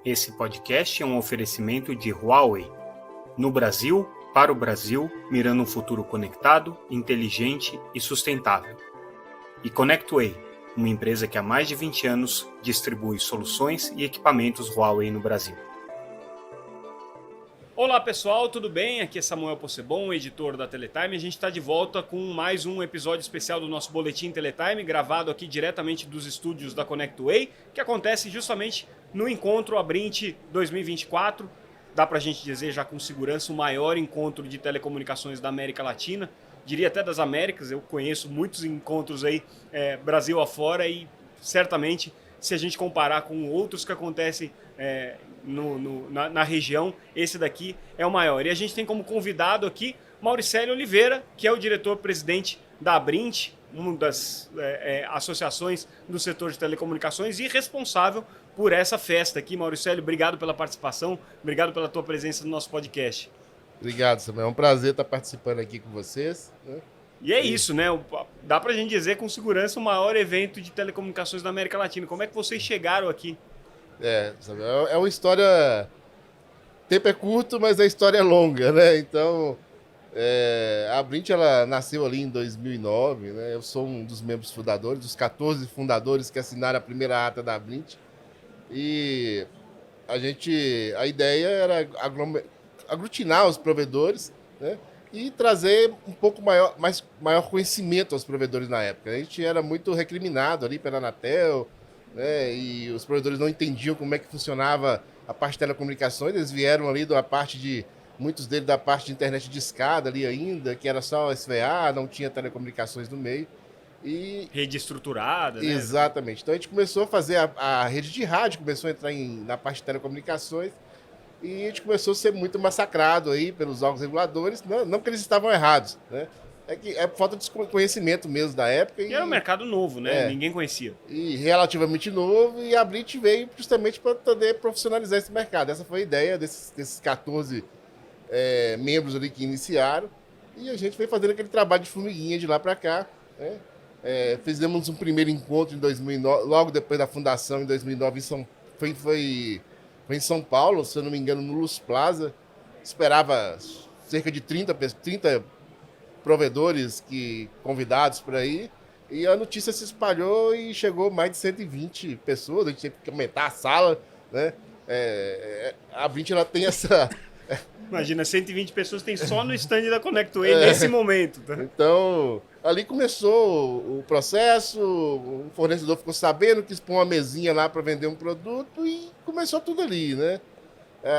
Esse podcast é um oferecimento de Huawei. No Brasil, para o Brasil, mirando um futuro conectado, inteligente e sustentável. E ConnectWay, uma empresa que há mais de 20 anos distribui soluções e equipamentos Huawei no Brasil. Olá pessoal, tudo bem? Aqui é Samuel Possebon, editor da Teletime. A gente está de volta com mais um episódio especial do nosso Boletim Teletime, gravado aqui diretamente dos estúdios da ConnectWay, que acontece justamente no encontro Abrint 2024. Dá para a gente dizer já com segurança o maior encontro de telecomunicações da América Latina, diria até das Américas. Eu conheço muitos encontros aí Brasil afora e certamente se a gente comparar com outros que acontecem na região, esse daqui é o maior. E a gente tem como convidado aqui Mauricélio Oliveira, que é o diretor-presidente da Abrint, uma das associações do setor de telecomunicações e responsável por essa festa aqui. Mauricélio, obrigado pela participação, obrigado pela tua presença no nosso podcast. Obrigado, Samuel. É um prazer estar participando aqui com vocês, né? E é isso, né? Dá pra gente dizer com segurança o maior evento de telecomunicações da América Latina. Como é que vocês chegaram aqui? Samuel, é uma história... O tempo é curto, mas a história é longa, né? Então, a Abrint, ela nasceu ali em 2009, né? Eu sou um dos membros fundadores, dos 14 fundadores que assinaram a primeira ata da Abrint. E a ideia era aglutinar os provedores, né? E trazer um pouco maior conhecimento aos provedores na época. A gente era muito recriminado ali pela Anatel, né? E os provedores não entendiam como é que funcionava a parte de telecomunicações. Eles vieram ali muitos deles da parte de internet de escada ali ainda, que era só SVA, não tinha telecomunicações no meio. E rede estruturada, né? Exatamente. Então a gente começou a fazer a rede de rádio, começou a entrar na parte de telecomunicações. E a gente começou a ser muito massacrado aí pelos órgãos reguladores, não que eles estavam errados, né? É que é falta de conhecimento mesmo da época. E era um mercado novo, né? Ninguém conhecia. E relativamente novo, e a Abrint veio justamente para poder profissionalizar esse mercado. Essa foi a ideia desses 14 membros ali que iniciaram. E a gente veio fazendo aquele trabalho de formiguinha de lá para cá, né? Fizemos um primeiro encontro em 2009, logo depois da fundação, em 2009, foi em São Paulo, se eu não me engano, no Luz Plaza. Esperava cerca de 30 provedores convidados por aí. E a notícia se espalhou e chegou mais de 120 pessoas. A gente teve que aumentar a sala, né? A Abrint, ela tem essa... Imagina, 120 pessoas tem só no stand da ConnectWay nesse momento. Tá? Então, ali começou o processo, o fornecedor ficou sabendo, quis pôr uma mesinha lá para vender um produto e começou tudo ali, né?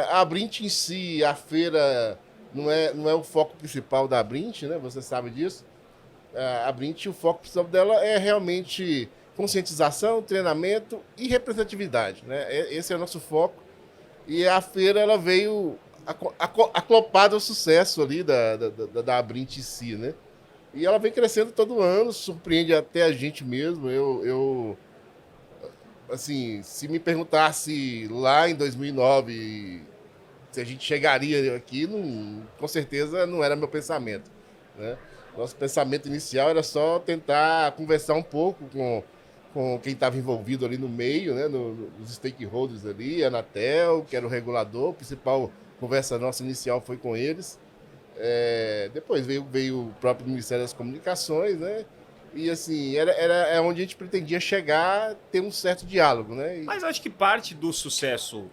A Abrint em si, a feira, não é o foco principal da Abrint, né? Você sabe disso. A Abrint, o foco principal dela é realmente conscientização, treinamento e representatividade, né? Esse é o nosso foco. E a feira, ela veio aclopada ao sucesso ali da Abrint em si, né? E ela vem crescendo todo ano, surpreende até a gente mesmo. Assim, se me perguntasse lá em 2009 se a gente chegaria aqui, com certeza não era meu pensamento, né? Nosso pensamento inicial era só tentar conversar um pouco com quem estava envolvido ali no meio, né? Nos stakeholders ali, a Anatel, que era o regulador, a principal conversa nossa inicial foi com eles. Depois veio o próprio Ministério das Comunicações, né? E assim, era onde a gente pretendia chegar, ter um certo diálogo, né? Mas acho que parte do sucesso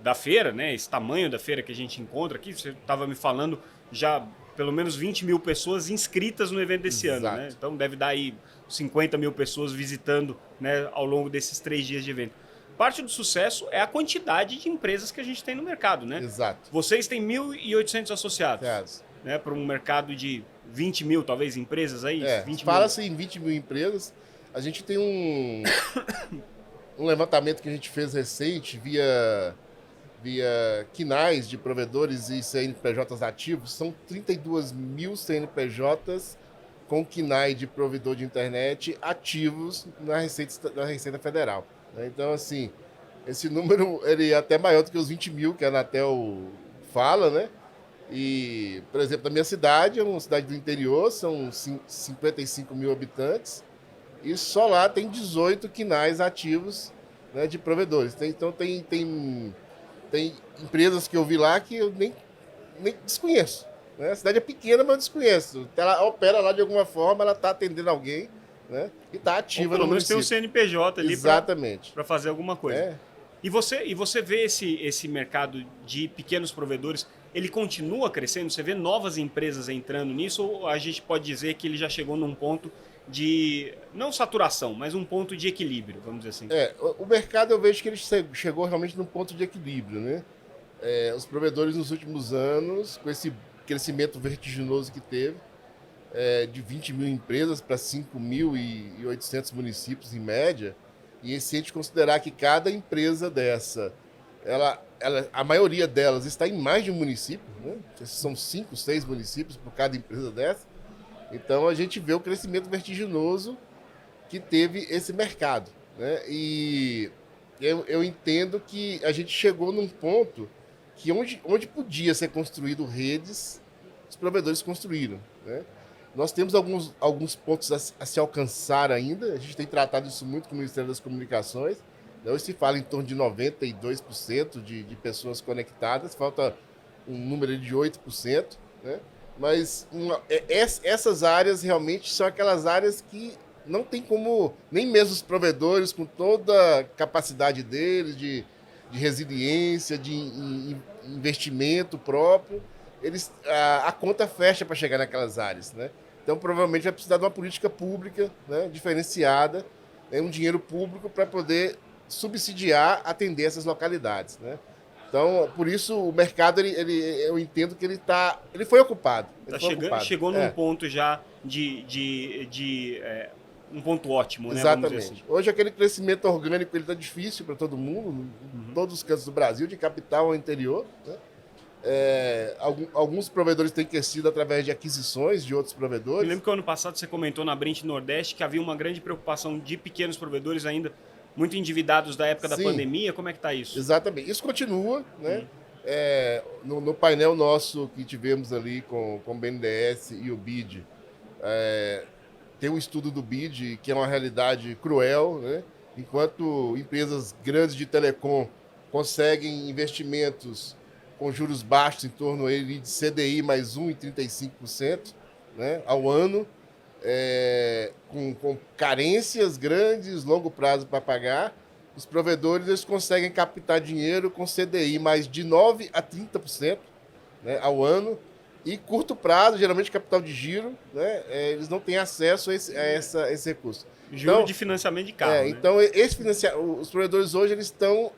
da feira, né? Esse tamanho da feira que a gente encontra aqui, você estava me falando já pelo menos 20 mil pessoas inscritas no evento desse ano, né? Então deve dar aí 50 mil pessoas visitando, né, ao longo desses 3 dias de evento. Parte do sucesso é a quantidade de empresas que a gente tem no mercado, né? Exato. Vocês têm 1.800 associados. Né, para um mercado de 20 mil, talvez, empresas aí? Fala-se em 20 mil empresas. A gente tem um levantamento que a gente fez recente via quinais de provedores e CNPJs ativos. São 32 mil CNPJs com quinai de provedor de internet ativos na Receita Federal. Então, assim, esse número ele é até maior do que os 20 mil que a Anatel fala, né? E, por exemplo, na minha cidade, é uma cidade do interior, são 55 mil habitantes, e só lá tem 18 quinais ativos, né, de provedores. Então tem Tem empresas que eu vi lá que eu nem desconheço. Né? A cidade é pequena, mas eu desconheço. Ela opera lá de alguma forma, ela está atendendo alguém, né? E está ativa no pelo menos tem município. o CNPJ ali Exatamente. para fazer alguma coisa. É. E você vê esse mercado de pequenos provedores, ele continua crescendo? Você vê novas empresas entrando nisso? Ou a gente pode dizer que ele já chegou num ponto de, não saturação, mas um ponto de equilíbrio, vamos dizer assim? O mercado eu vejo que ele chegou realmente num ponto de equilíbrio, né? Os provedores nos últimos anos, com esse crescimento vertiginoso que teve, de 20 mil empresas para 5.800 municípios em média, e se a gente considerar que cada empresa dessa, a maioria delas está em mais de um município, né? São 5, 6 municípios por cada empresa dessa, então a gente vê o crescimento vertiginoso que teve esse mercado. Né? E eu entendo que a gente chegou num ponto que onde podia ser construído redes, os provedores construíram. Né? Nós temos alguns pontos a se alcançar ainda, a gente tem tratado isso muito com o Ministério das Comunicações, né? Hoje se fala em torno de 92% de pessoas conectadas, falta um número de 8%, né? Mas essas áreas realmente são aquelas áreas que não tem como, nem mesmo os provedores, com toda a capacidade deles de resiliência, de investimento próprio, a conta fecha para chegar naquelas áreas. Né? Então, provavelmente, vai precisar de uma política pública, né, diferenciada, um dinheiro público para poder subsidiar, atender essas localidades. Né? Então, por isso, o mercado, eu entendo que ele foi ocupado. Chegou num ponto já um ponto ótimo, né? Exatamente. Vamos dizer assim. Hoje aquele crescimento orgânico ele está difícil para todo mundo, em todos os cantos do Brasil, de capital ao interior. Né? Alguns provedores têm crescido através de aquisições de outros provedores. Eu lembro que ano passado você comentou na Brint Nordeste que havia uma grande preocupação de pequenos provedores ainda muito endividados da época da pandemia. Como é que está isso? Exatamente. Isso continua, né? No painel nosso que tivemos ali com o BNDES e o BID, tem um estudo do BID que é uma realidade cruel, né? Enquanto empresas grandes de telecom conseguem investimentos com juros baixos em torno aí de CDI mais 1,35%, né, ao ano, com carências grandes, longo prazo para pagar, os provedores eles conseguem captar dinheiro com CDI mais de 9% a 30%, né, ao ano, e curto prazo, geralmente capital de giro, né, eles não têm acesso a esse recurso. Juro de financiamento de carro. Né? Então, os provedores hoje eles estão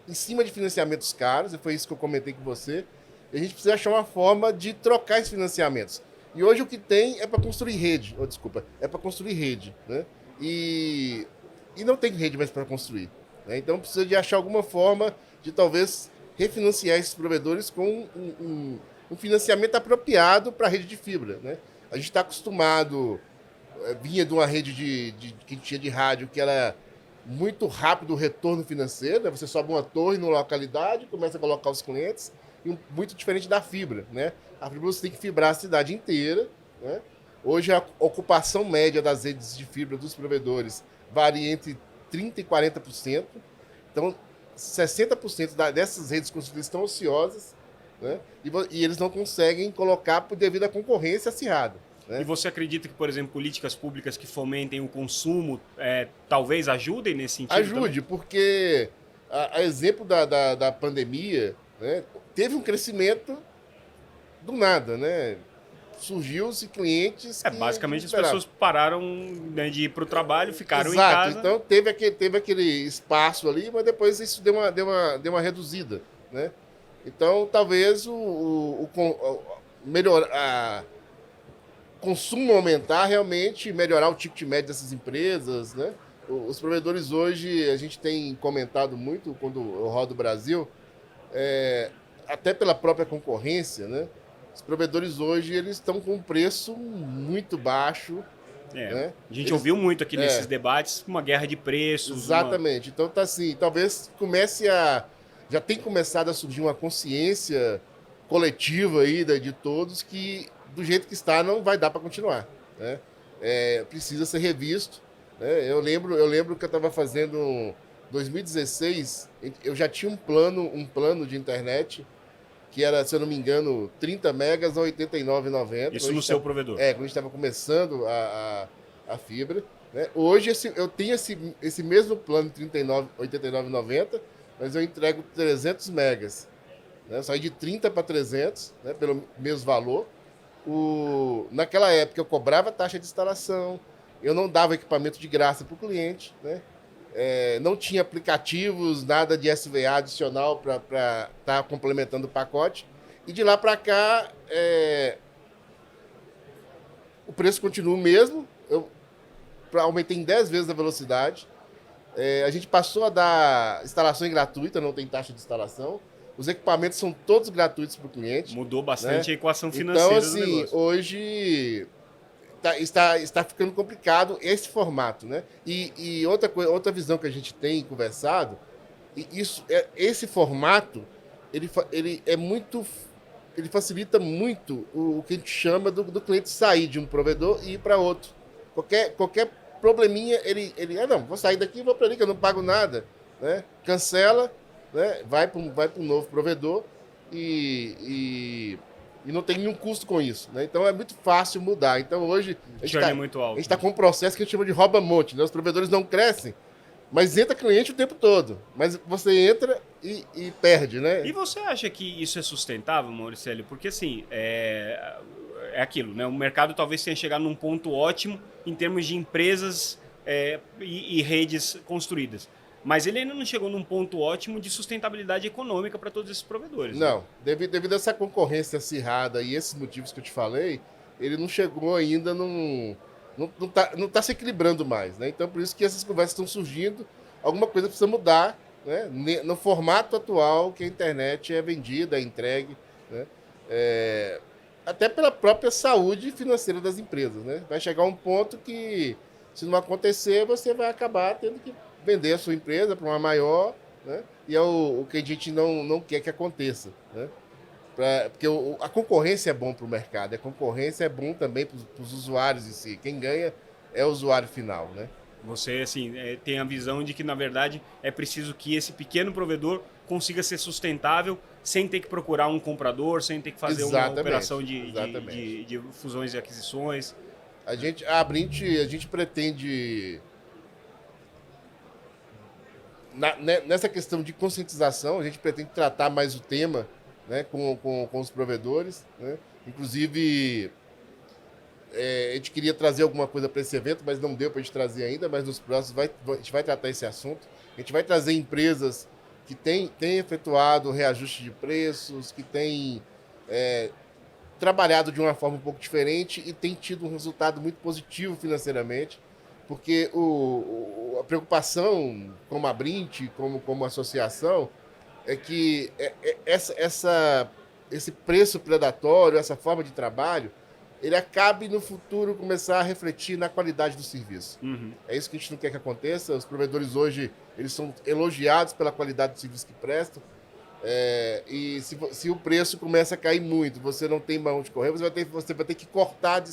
em cima de financiamentos caros, e foi isso que eu comentei com você, e a gente precisa achar uma forma de trocar esses financiamentos. E hoje o que tem é para construir rede, é para construir rede, né? E não tem rede mais para construir. Né? Então precisa de achar alguma forma de talvez refinanciar esses provedores com um financiamento apropriado para a rede de fibra. Né? A gente está acostumado, vinha de uma rede que tinha de rádio que era muito rápido o retorno financeiro, né? Você sobe uma torre numa localidade, começa a colocar os clientes, e muito diferente da fibra. Né? A fibra você tem que fibrar a cidade inteira. Né? Hoje a ocupação média das redes de fibra dos provedores varia entre 30% e 40%. Então, 60% dessas redes construídas estão ociosas, né? E eles não conseguem colocar devido à concorrência acirrada. Né? E você acredita que, por exemplo, políticas públicas que fomentem o consumo talvez ajudem nesse sentido? Ajude, também? Porque a exemplo da pandemia, né, teve um crescimento do nada, né? Surgiu-se clientes que basicamente as pessoas pararam, né, de ir para o trabalho, ficaram Exato. em casa. Então teve aquele espaço ali, mas depois isso deu uma reduzida. Né? Então talvez o consumo aumentar realmente, melhorar o ticket médio dessas empresas. Né? Os provedores hoje, a gente tem comentado muito quando eu rodo o Brasil, até pela própria concorrência, né? Os provedores hoje eles estão com um preço muito baixo. Né? A gente ouviu muito aqui nesses debates uma guerra de preços. Exatamente. Então tá assim, talvez já tem começado a surgir uma consciência coletiva aí de todos que do jeito que está não vai dar para continuar. Né? Precisa ser revisto. Né? Eu lembro que eu estava fazendo 2016, eu já tinha um plano de internet que era, se eu não me engano, 30 megas a R$ 89,90. Isso no seu provedor? Quando a gente estava começando a fibra. Né? Hoje eu tenho esse mesmo plano de 89,90, mas eu entrego 300 megas. Né? Eu saí de 30 para 300, né? Pelo mesmo valor. Naquela época eu cobrava taxa de instalação, eu não dava equipamento de graça para o cliente, né? Não tinha aplicativos, nada de SVA adicional para estar complementando o pacote. E de lá para cá, o preço continua o mesmo. Eu aumentei em 10 vezes a velocidade. A gente passou a dar instalação gratuita, não tem taxa de instalação. Os equipamentos são todos gratuitos para o cliente. Mudou bastante, né? A equação financeira então, do assim, negócio. Hoje está ficando complicado esse formato, né? E outra visão que a gente tem conversado, esse formato, ele facilita muito o que a gente chama do cliente sair de um provedor e ir para outro. Qualquer probleminha, não, vou sair daqui e vou para ali, que eu não pago nada, né? Cancela, né? Vai para um novo provedor e não tem nenhum custo com isso, né? Então é muito fácil mudar. Então hoje a gente está com um processo que a gente chama de rouba-monte, né? Os provedores não crescem, mas entra cliente o tempo todo. Mas você entra e perde, né? E você acha que isso é sustentável, Mauricélio? Porque assim, é aquilo, né? O mercado talvez tenha chegado num ponto ótimo em termos de empresas e redes construídas. Mas ele ainda não chegou num ponto ótimo de sustentabilidade econômica para todos esses provedores. Não, né? devido a essa concorrência acirrada e esses motivos que eu te falei, ele não chegou ainda não tá se equilibrando mais, né? Então por isso que essas conversas estão surgindo, alguma coisa precisa mudar, né? No formato atual que a internet é vendida, é entregue, né? Até pela própria saúde financeira das empresas, né? Vai chegar um ponto que, se não acontecer, você vai acabar tendo que vender a sua empresa para uma maior, né? E é o que a gente não quer que aconteça, né? Porque a concorrência é bom para o mercado, a concorrência é bom também para os usuários em si. Quem ganha é o usuário final, né? Você assim, tem a visão de que, na verdade, é preciso que esse pequeno provedor consiga ser sustentável sem ter que procurar um comprador, sem ter que fazer uma operação de fusões e aquisições. A Abrint pretende... Nessa questão de conscientização, a gente pretende tratar mais o tema, né, com os provedores, né? Inclusive, a gente queria trazer alguma coisa para esse evento, mas não deu para a gente trazer ainda, mas nos próximos a gente vai tratar esse assunto. A gente vai trazer empresas que têm efetuado reajuste de preços, que têm trabalhado de uma forma um pouco diferente e têm tido um resultado muito positivo financeiramente. Porque a preocupação como a Abrint, como associação, é que esse preço predatório, essa forma de trabalho, ele acabe no futuro começar a refletir na qualidade do serviço. Uhum. É isso que a gente não quer que aconteça. Os provedores hoje eles são elogiados pela qualidade do serviço que prestam. E se o preço começa a cair muito, você não tem mão de correr, você vai ter que cortar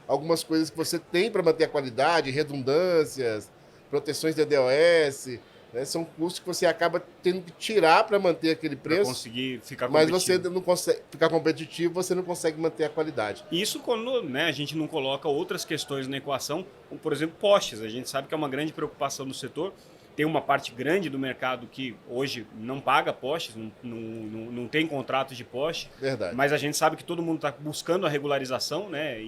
algumas coisas que você tem para manter a qualidade, redundâncias, proteções de DDoS, né? São custos que você acaba tendo que tirar para manter aquele preço. Para conseguir ficar competitivo. Mas você não consegue ficar competitivo, você não consegue manter a qualidade. Isso quando, né, a gente não coloca outras questões na equação, como, por exemplo, postes. A gente sabe que é uma grande preocupação do setor. Tem uma parte grande do mercado que hoje não paga postes, não tem contrato de poste. Verdade. Mas a gente sabe que todo mundo está buscando a regularização, né?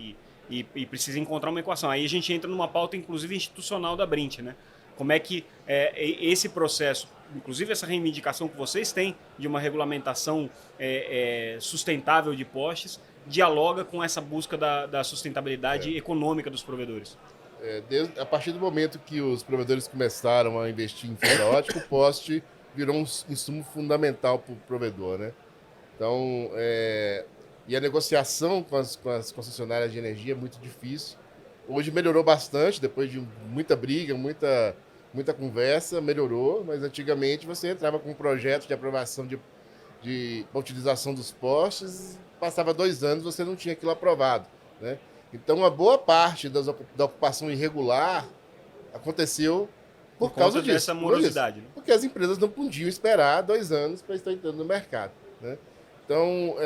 E precisa encontrar uma equação. Aí a gente entra numa pauta, inclusive, institucional da Abrint, né? Como é que esse processo, inclusive essa reivindicação que vocês têm de uma regulamentação sustentável de postes, dialoga com essa busca da sustentabilidade econômica dos provedores? A partir do momento que os provedores começaram a investir em fibra ótica, o poste virou um insumo fundamental para o provedor, né? Então, e a negociação com as concessionárias de energia é muito difícil. Hoje melhorou bastante, depois de muita briga, muita conversa, melhorou, mas antigamente você entrava com um projeto de aprovação de utilização dos postes, passava 2 anos, você não tinha aquilo aprovado, né? Então, uma boa parte da ocupação irregular aconteceu Por causa disso. Dessa morosidade. Né? Porque as empresas não podiam esperar 2 anos para estar entrando no mercado. Né? Então,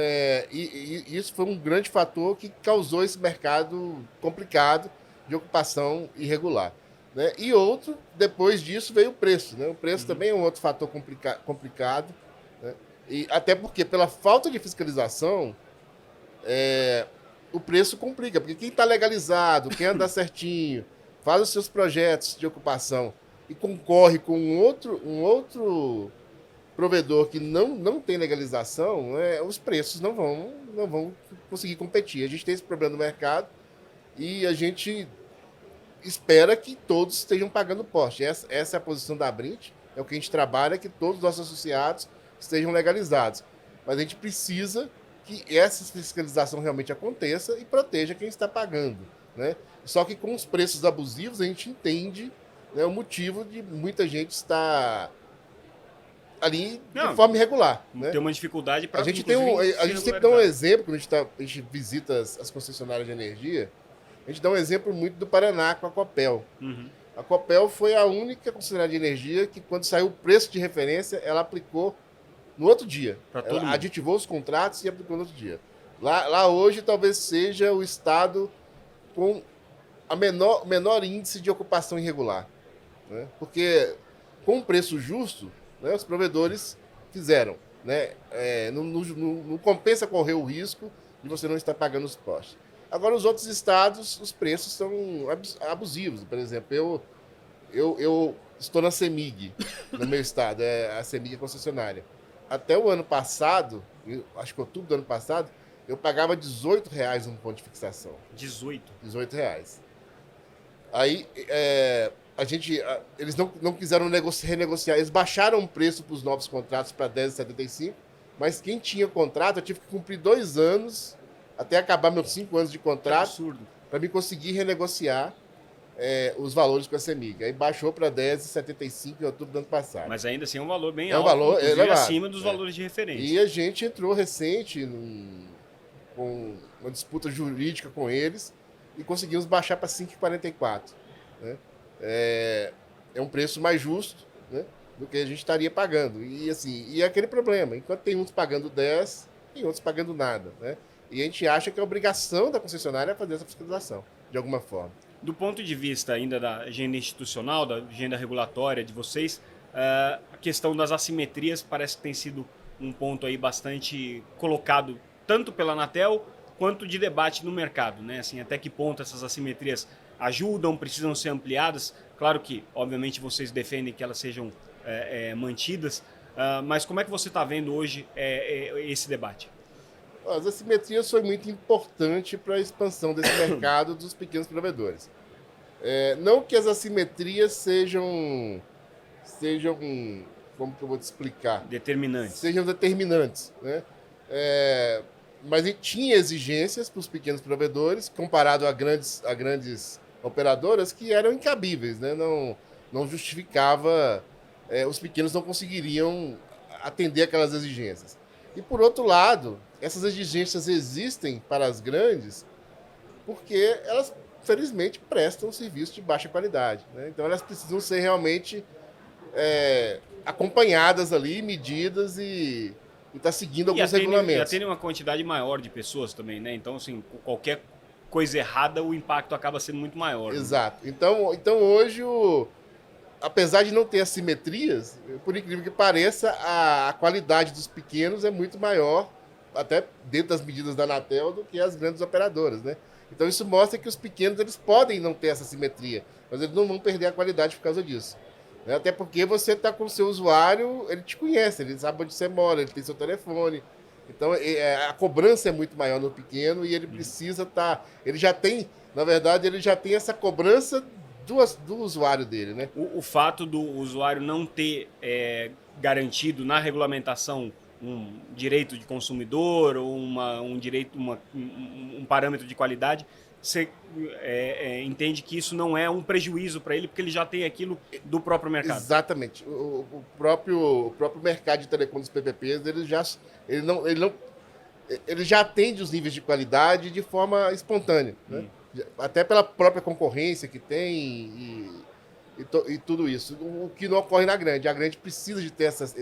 isso foi um grande fator que causou esse mercado complicado de ocupação irregular. Né? E outro, depois disso, veio o preço. Né? O preço também é um outro fator complicado. Né? E até porque, pela falta de fiscalização, o preço complica. Porque quem está legalizado, quem anda certinho, faz os seus projetos de ocupação e concorre com um outro provedor que não tem legalização, os preços não vão conseguir competir. A gente tem esse problema no mercado e a gente espera que todos estejam pagando poste. Essa é a posição da Abrint, é o que a gente trabalha, que todos os nossos associados estejam legalizados. Mas a gente precisa que essa fiscalização realmente aconteça e proteja quem está pagando. Né? Só que com os preços abusivos a gente entende, né, o motivo de muita gente estar ali de forma irregular. Né? Tem uma dificuldade para... A gente sempre dá um exemplo, quando a gente visita as concessionárias de energia, a gente dá um exemplo muito do Paraná com a Copel. Uhum. A Copel foi a única concessionária de energia que, quando saiu o preço de referência, ela aplicou no outro dia. Ela aditivou os contratos e aplicou no outro dia. Lá hoje talvez seja o estado com o menor índice de ocupação irregular. Né? Porque com um preço justo, né, os provedores fizeram. Né? Não compensa correr o risco de você não estar pagando os postos. Agora, os outros estados, os preços são abusivos. Por exemplo, eu estou na CEMIG, no meu estado, a CEMIG é concessionária. Até o ano passado, acho que outubro do ano passado, eu pagava R$18 no ponto de fixação. 18? R$18. Aí, eles não quiseram renegociar, eles baixaram o preço para os novos contratos para R$10,75, mas quem tinha contrato, eu tive que cumprir 2 anos, até acabar meus 5 anos de contrato, para me conseguir renegociar os valores com a CEMIG. Aí baixou para R$10,75 em outubro do ano passado. Mas ainda assim é um valor bem alto, um valor elevado, acima dos valores de referência. E a gente entrou recente com uma disputa jurídica com eles e conseguimos baixar para R$5,44. Né? É um preço mais justo, né, do que a gente estaria pagando. E é aquele problema, enquanto tem uns pagando 10, tem outros pagando nada. Né? E a gente acha que a obrigação da concessionária é fazer essa fiscalização, de alguma forma. Do ponto de vista ainda da agenda institucional, da agenda regulatória de vocês, a questão das assimetrias parece que tem sido um ponto aí bastante colocado tanto pela Anatel quanto de debate no mercado. Né? Assim, até que ponto essas assimetrias ajudam, precisam ser ampliadas. Claro que, obviamente, vocês defendem que elas sejam mantidas, mas como é que você está vendo hoje esse debate? As assimetrias foi muito importante para a expansão desse mercado dos pequenos provedores. Não que as assimetrias sejam, como que eu vou te explicar? Determinantes. Sejam determinantes. Né? Mas tinha exigências para os pequenos provedores, comparado a grandes operadoras, que eram incabíveis. Né? Não justificava, os pequenos não conseguiriam atender aquelas exigências. E, por outro lado, essas exigências existem para as grandes porque elas, felizmente, prestam um serviço de baixa qualidade. Né? Então, elas precisam ser realmente acompanhadas ali, medidas e estar seguindo alguns regulamentos. E atendem uma quantidade maior de pessoas também, né? Então, assim, qualquer coisa errada, o impacto acaba sendo muito maior. Exato. Né? Então hoje, apesar de não ter assimetrias, por incrível que pareça, a qualidade dos pequenos é muito maior, até dentro das medidas da Anatel, do que as grandes operadoras. Né? Então isso mostra que os pequenos eles podem não ter essa simetria, mas eles não vão perder a qualidade por causa disso. Né? Até porque você está com o seu usuário, ele te conhece, ele sabe onde você mora, ele tem seu telefone. Então a cobrança é muito maior no pequeno e ele precisa estar... Ele já tem, na verdade, essa cobrança do usuário dele. Né? O fato do usuário não ter garantido na regulamentação um direito de consumidor ou um parâmetro de qualidade, você entende que isso não é um prejuízo para ele, porque ele já tem aquilo do próprio mercado. Exatamente. O próprio mercado de telecom dos PPPs, ele já atende os níveis de qualidade de forma espontânea. Né? Até pela própria concorrência que tem e tudo isso. O que não ocorre na grande. A grande precisa de ter essas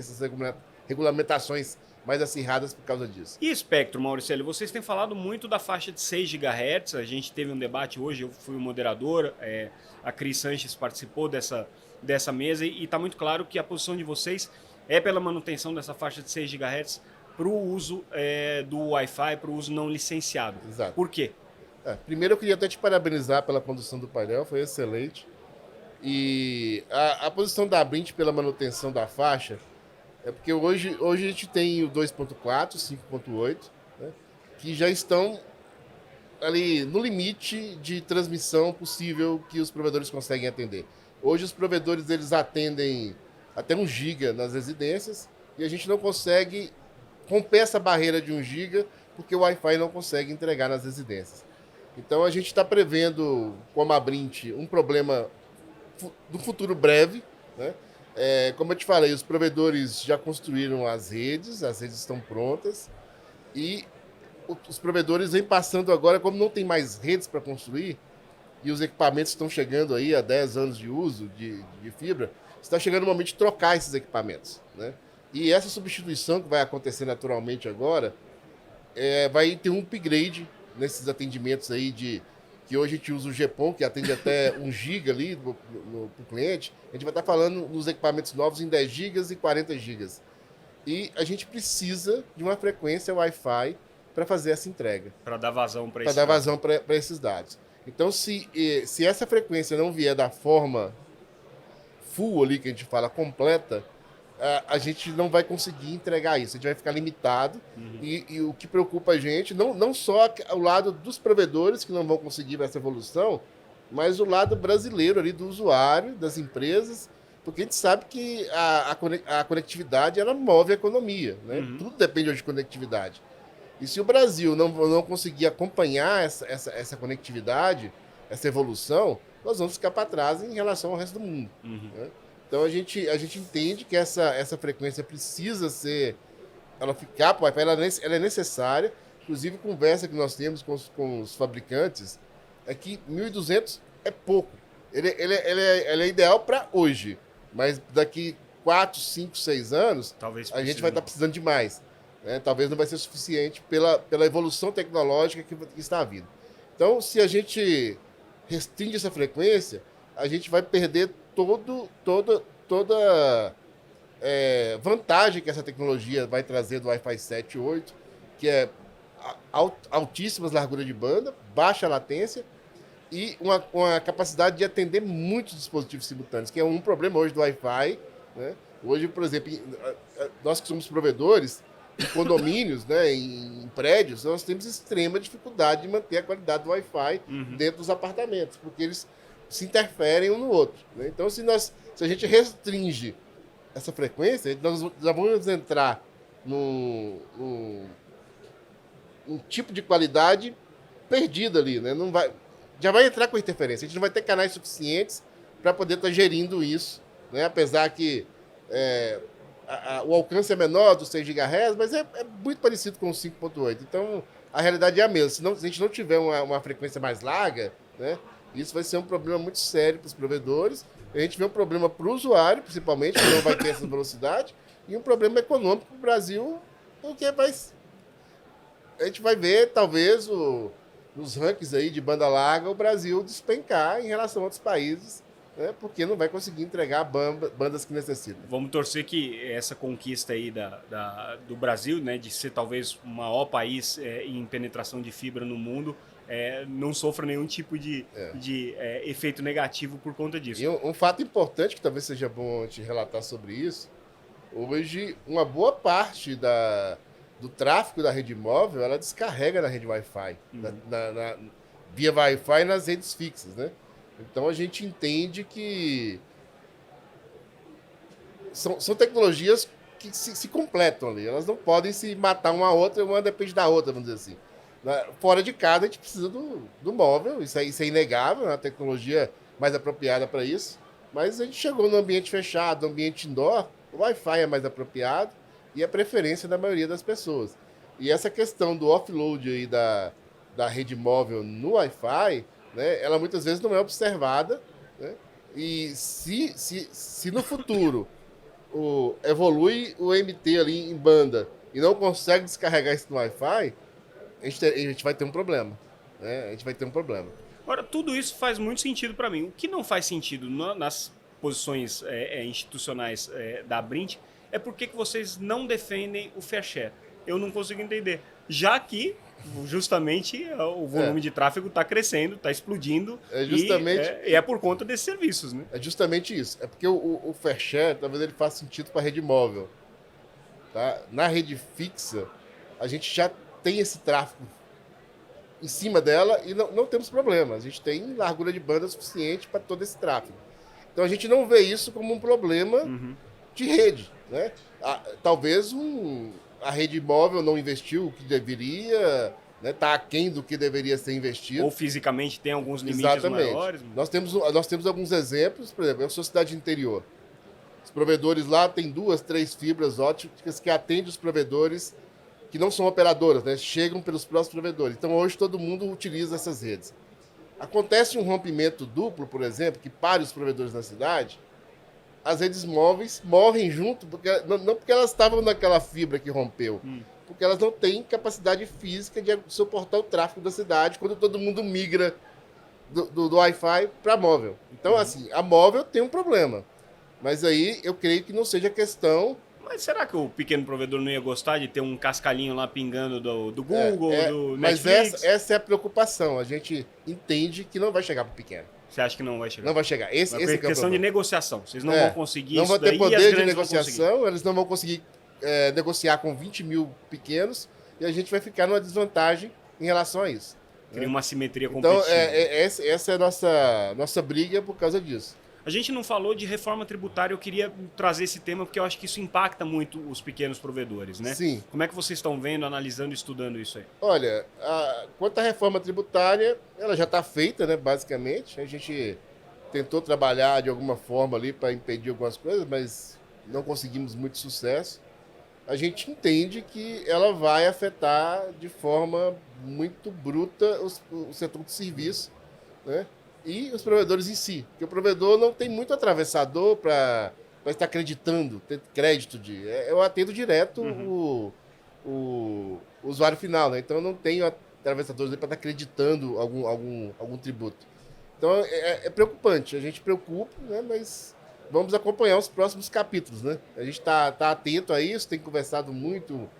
regulamentações mais acirradas por causa disso. E espectro, Mauricelli, vocês têm falado muito da faixa de 6 GHz, a gente teve um debate hoje, eu fui o moderador, a Cris Sanches participou dessa mesa e está muito claro que a posição de vocês é pela manutenção dessa faixa de 6 GHz para o uso do Wi-Fi, para o uso não licenciado. Exato. Por quê? Primeiro eu queria até te parabenizar pela condução do painel, foi excelente. E a posição da Abrint pela manutenção da faixa é porque hoje a gente tem o 2.4, 5.8, né, que já estão ali no limite de transmissão possível que os provedores conseguem atender. Hoje os provedores eles atendem até 1 GB nas residências e a gente não consegue romper essa barreira de 1 GB porque o Wi-Fi não consegue entregar nas residências. Então a gente está prevendo, como a Abrint, um problema do futuro breve, né? Como eu te falei, os provedores já construíram as redes estão prontas e os provedores vêm passando agora, como não tem mais redes para construir e os equipamentos estão chegando aí a 10 anos de uso de fibra, está chegando o momento de trocar esses equipamentos, né? E essa substituição que vai acontecer naturalmente agora vai ter um upgrade nesses atendimentos aí que hoje a gente usa o GPON, que atende até 1 GB ali pro cliente. A gente vai estar falando nos equipamentos novos em 10 GB e 40 GB. E a gente precisa de uma frequência Wi-Fi para fazer essa entrega. Para dar vazão para esses dados. Então, se essa frequência não vier da forma full ali, que a gente fala, completa, a gente não vai conseguir entregar isso, a gente vai ficar limitado. E o que preocupa a gente, não só o lado dos provedores que não vão conseguir essa evolução, mas o lado brasileiro ali do usuário, das empresas, porque a gente sabe que a conectividade ela move a economia, né? Tudo depende hoje de conectividade. E se o Brasil não conseguir acompanhar essa conectividade, essa evolução, nós vamos ficar para trás em relação ao resto do mundo. Né? Então a gente entende que essa frequência precisa ser, ela ficar para o Wi-Fi, ela é necessária. Inclusive, conversa que nós temos com os fabricantes é que 1.200 é pouco. Ele é ideal para hoje, mas daqui 4, 5, 6 anos, talvez a gente vai estar precisando de mais. Né? Talvez não vai ser suficiente pela evolução tecnológica que está vindo. Então, se a gente restringe essa frequência, a gente vai perder toda vantagem que essa tecnologia vai trazer do Wi-Fi 7 e 8, que é altíssimas larguras de banda, baixa latência e uma capacidade de atender muitos dispositivos simultâneos, que é um problema hoje do Wi-Fi. Né? Hoje, por exemplo, nós que somos provedores em condomínios, né, em prédios, nós temos extrema dificuldade de manter a qualidade do Wi-Fi dentro dos apartamentos, porque eles se interferem um no outro. Né? Então, se a gente restringe essa frequência, nós já vamos entrar num tipo de qualidade perdida ali. Né? Já vai entrar com interferência. A gente não vai ter canais suficientes para poder estar gerindo isso, né? Apesar que o alcance é menor dos 6 GHz, mas é muito parecido com o 5.8. Então, a realidade é a mesma. Se a gente não tiver uma frequência mais larga, né, isso vai ser um problema muito sério para os provedores. A gente vê um problema para o usuário, principalmente, que não vai ter essa velocidade, e um problema econômico para o Brasil, porque a gente vai ver, talvez, nos rankings aí de banda larga, o Brasil despencar em relação a outros países, né, porque não vai conseguir entregar bandas que necessitam. Vamos torcer que essa conquista aí do Brasil, né, de ser talvez o maior país em penetração de fibra no mundo, não sofra nenhum tipo de efeito negativo por conta disso. E um fato importante, que talvez seja bom te relatar sobre isso, hoje uma boa parte do tráfego da rede móvel, ela descarrega na rede Wi-Fi, via Wi-Fi nas redes fixas, né? Então a gente entende que são tecnologias que se completam ali, elas não podem se matar uma a outra, uma depende da outra, vamos dizer assim. Fora de casa, a gente precisa do móvel, isso é inegável, é uma tecnologia mais apropriada para isso, mas a gente chegou no ambiente fechado, no ambiente indoor, o Wi-Fi é mais apropriado e é preferência da maioria das pessoas. E essa questão do offload aí da rede móvel no Wi-Fi, né, ela muitas vezes não é observada, né, E se no futuro evolui o MT ali em banda e não consegue descarregar isso no Wi-Fi, a gente vai ter um problema. Né? A gente vai ter um problema. Agora, tudo isso faz muito sentido para mim. O que não faz sentido nas posições institucionais da Brint é por que vocês não defendem o fair share. Eu não consigo entender. Já que, justamente, o volume de tráfego está crescendo, está explodindo, e é por conta desses serviços. Né? É justamente isso. É porque o fair share, talvez ele faça sentido para a rede móvel. Tá? Na rede fixa, a gente já tem esse tráfego em cima dela e não temos problema. A gente tem largura de banda suficiente para todo esse tráfego. Então a gente não vê isso como um problema de rede. Né? Talvez a rede móvel não investiu o que deveria, está aquém do que deveria ser investido. Ou fisicamente tem alguns limites maiores. Nós temos alguns exemplos, por exemplo, eu sou cidade interior. Os provedores lá têm 2, 3 fibras óticas que atendem os provedores que não são operadoras, né? Chegam pelos próprios provedores. Então, hoje, todo mundo utiliza essas redes. Acontece um rompimento duplo, por exemplo, que para os provedores na cidade, as redes móveis morrem junto, não porque elas estavam naquela fibra que rompeu, porque elas não têm capacidade física de suportar o tráfego da cidade quando todo mundo migra do Wi-Fi para móvel. Então, assim, a móvel tem um problema. Mas aí, eu creio que não seja questão... Mas será que o pequeno provedor não ia gostar de ter um cascalhinho lá pingando do Google, do Netflix? Mas essa é a preocupação. A gente entende que não vai chegar para o pequeno. Você acha que não vai chegar? Não vai chegar. Esse é a questão de negociação. Vocês não vão conseguir não isso vão ter daí, poder de negociação, eles não vão conseguir negociar com 20 mil pequenos e a gente vai ficar numa desvantagem em relação a isso. Cria uma simetria competitiva. Então, essa é a nossa briga por causa disso. A gente não falou de reforma tributária, eu queria trazer esse tema porque eu acho que isso impacta muito os pequenos provedores, né? Sim. Como é que vocês estão vendo, analisando e estudando isso aí? Olha, quanto à reforma tributária, ela já está feita, né, basicamente. A gente tentou trabalhar de alguma forma ali para impedir algumas coisas, mas não conseguimos muito sucesso. A gente entende que ela vai afetar de forma muito bruta o setor de serviço, né? E os provedores em si. Porque o provedor não tem muito atravessador para estar acreditando, ter crédito de... Eu atendo direto o usuário final, né? Então eu não tenho atravessadores para estar acreditando algum tributo. Então é preocupante, a gente preocupa, né? Mas vamos acompanhar os próximos capítulos, né? A gente tá atento a isso, tem conversado muito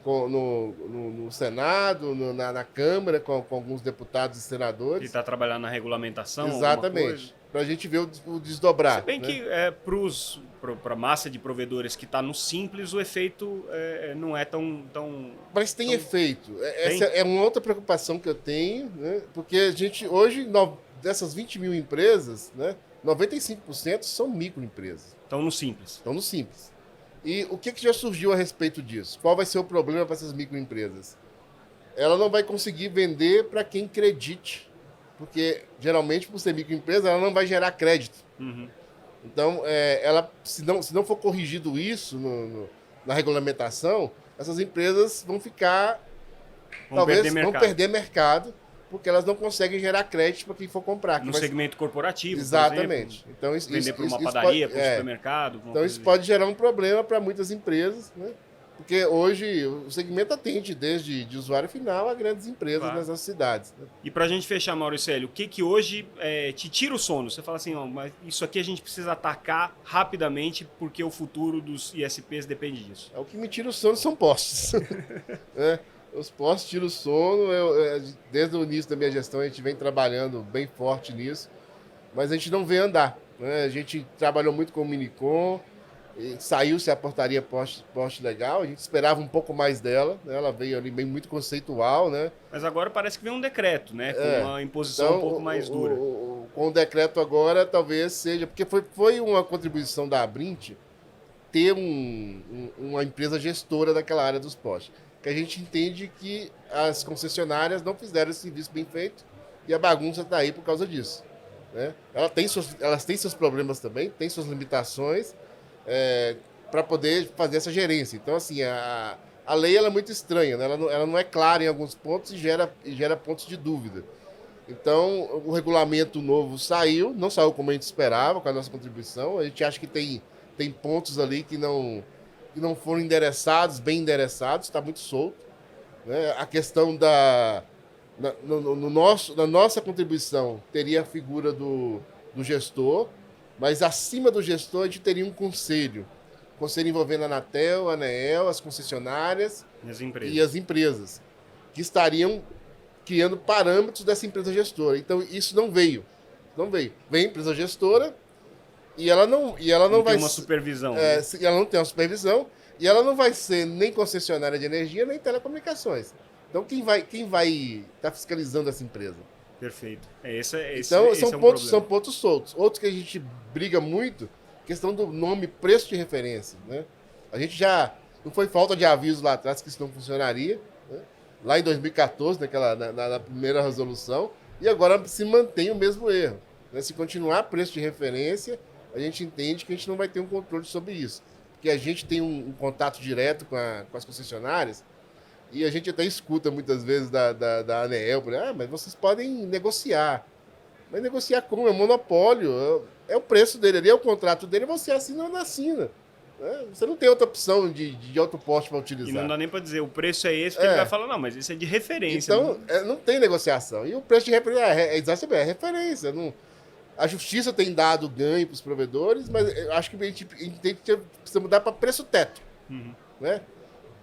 no Senado, na Câmara, com alguns deputados e senadores. Que está trabalhando na regulamentação. Exatamente. Para a gente ver o desdobrar. Se bem que para a massa de provedores que está no Simples, o efeito não é tão... Mas tem efeito. Essa é uma outra preocupação que eu tenho, né? Porque a gente, hoje, dessas 20 mil empresas, né, 95% são microempresas. Estão no Simples. Estão no Simples. E o que já surgiu a respeito disso? Qual vai ser o problema para essas microempresas? Ela não vai conseguir vender para quem acredite, porque geralmente, por ser microempresa, ela não vai gerar crédito. Então, se não for corrigido isso na regulamentação, essas empresas vão ficar, vão perder mercado, porque elas não conseguem gerar crédito para quem for comprar. No segmento corporativo, exatamente. Por exemplo, então, vender para uma padaria, para um supermercado. Então isso pode gerar um problema para muitas empresas, né? Porque hoje o segmento atende desde de usuário final a grandes empresas nas nossas cidades. Né? E para a gente fechar, Mauricélio, o que hoje te tira o sono? Você fala assim, mas isso aqui a gente precisa atacar rapidamente porque o futuro dos ISPs depende disso. O que me tira o sono são postes. Os postes tiram o sono. Desde o início da minha gestão, a gente vem trabalhando bem forte nisso, mas a gente não vê andar. Né? A gente trabalhou muito com o Minicom, saiu-se a portaria poste legal, a gente esperava um pouco mais dela, né? Ela veio ali bem muito conceitual. Né? Mas agora parece que vem um decreto, né? Com uma imposição um pouco mais dura. Com o decreto agora, talvez seja... Porque foi uma contribuição da Abrint ter uma empresa gestora daquela área dos postes. Que a gente entende que as concessionárias não fizeram esse serviço bem feito e a bagunça está aí por causa disso. Né? Elas têm seus problemas também, têm suas limitações para poder fazer essa gerência. Então, assim, a lei ela é muito estranha, né? Ela não é clara em alguns pontos e gera pontos de dúvida. Então, o regulamento novo saiu, não saiu como a gente esperava com a nossa contribuição. A gente acha que tem pontos ali que não foram endereçados, bem endereçados, está muito solto. Né? A questão na nossa contribuição teria a figura do gestor, mas acima do gestor a gente teria um conselho envolvendo a Anatel, a ANEEL, as concessionárias e as empresas, que estariam criando parâmetros dessa empresa gestora. Então, isso não veio. Vem a empresa gestora e ela não vai ter uma supervisão. Ela não tem uma supervisão e ela não vai ser nem concessionária de energia, nem telecomunicações. Então, quem vai estar fiscalizando essa empresa? Perfeito. Então, são pontos soltos. Outros que a gente briga muito, questão do nome preço de referência. Né? A gente não foi falta de aviso lá atrás que isso não funcionaria, né? Lá em 2014, na primeira resolução, e agora se mantém o mesmo erro. Né? Se continuar preço de referência, a gente entende que a gente não vai ter um controle sobre isso. Porque a gente tem um contato direto com as concessionárias, e a gente até escuta muitas vezes da ANEEL, mas vocês podem negociar. Mas negociar como? É monopólio, é o preço dele ali, é o contrato dele, você assina ou não assina. Né? Você não tem outra opção de outro poste para utilizar. E não dá nem para dizer, o preço é esse, porque ele vai falar, não, mas isso é de referência. Então, não tem negociação. E o preço de referência é referência. A justiça tem dado ganho para os provedores, mas eu acho que a gente precisa mudar para preço teto. Uhum. Né?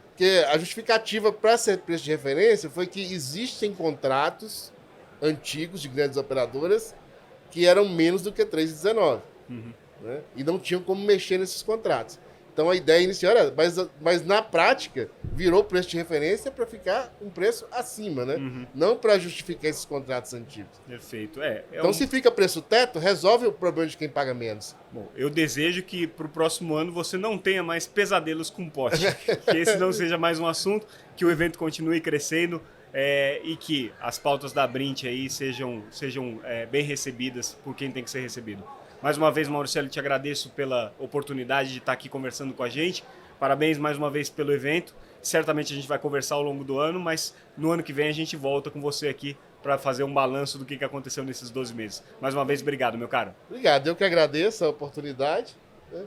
Porque a justificativa para ser preço de referência foi que existem contratos antigos de grandes operadoras que eram menos do que 3,19. Uhum. Né? E não tinham como mexer nesses contratos. Então a ideia inicial era, mas na prática virou preço de referência para ficar um preço acima, né? Uhum. Não para justificar esses contratos antigos. Perfeito. Então se fica preço teto, resolve o problema de quem paga menos. Bom, eu desejo que para o próximo ano você não tenha mais pesadelos com poste, que esse não seja mais um assunto, que o evento continue crescendo e que as pautas da Brint aí sejam bem recebidas por quem tem que ser recebido. Mais uma vez, Mauricélio, te agradeço pela oportunidade de estar aqui conversando com a gente. Parabéns mais uma vez pelo evento. Certamente a gente vai conversar ao longo do ano, mas no ano que vem a gente volta com você aqui para fazer um balanço do que aconteceu nesses 12 meses. Mais uma vez, obrigado, meu caro. Obrigado, eu que agradeço a oportunidade. Né?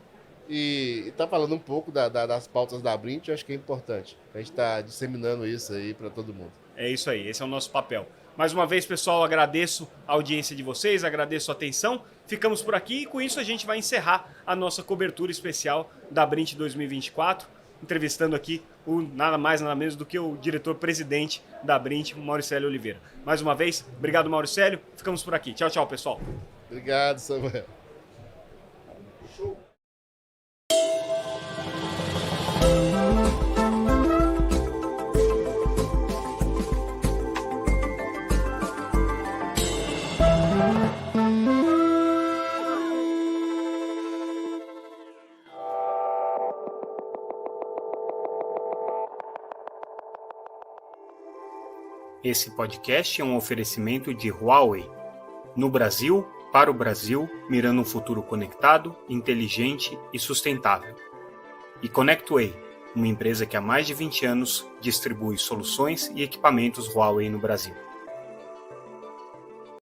E tá falando um pouco das pautas da Brint, eu acho que é importante. A gente está disseminando isso aí para todo mundo. É isso aí, esse é o nosso papel. Mais uma vez, pessoal, agradeço a audiência de vocês, agradeço a atenção. Ficamos por aqui e com isso a gente vai encerrar a nossa cobertura especial da Brint 2024, entrevistando aqui o nada mais, nada menos do que o diretor-presidente da Brint, Mauricélio Oliveira. Mais uma vez, obrigado, Mauricélio. Ficamos por aqui. Tchau, tchau, pessoal. Obrigado, Samuel. Esse podcast é um oferecimento de Huawei. No Brasil, para o Brasil, mirando um futuro conectado, inteligente e sustentável. E ConnectWay, uma empresa que há mais de 20 anos distribui soluções e equipamentos Huawei no Brasil.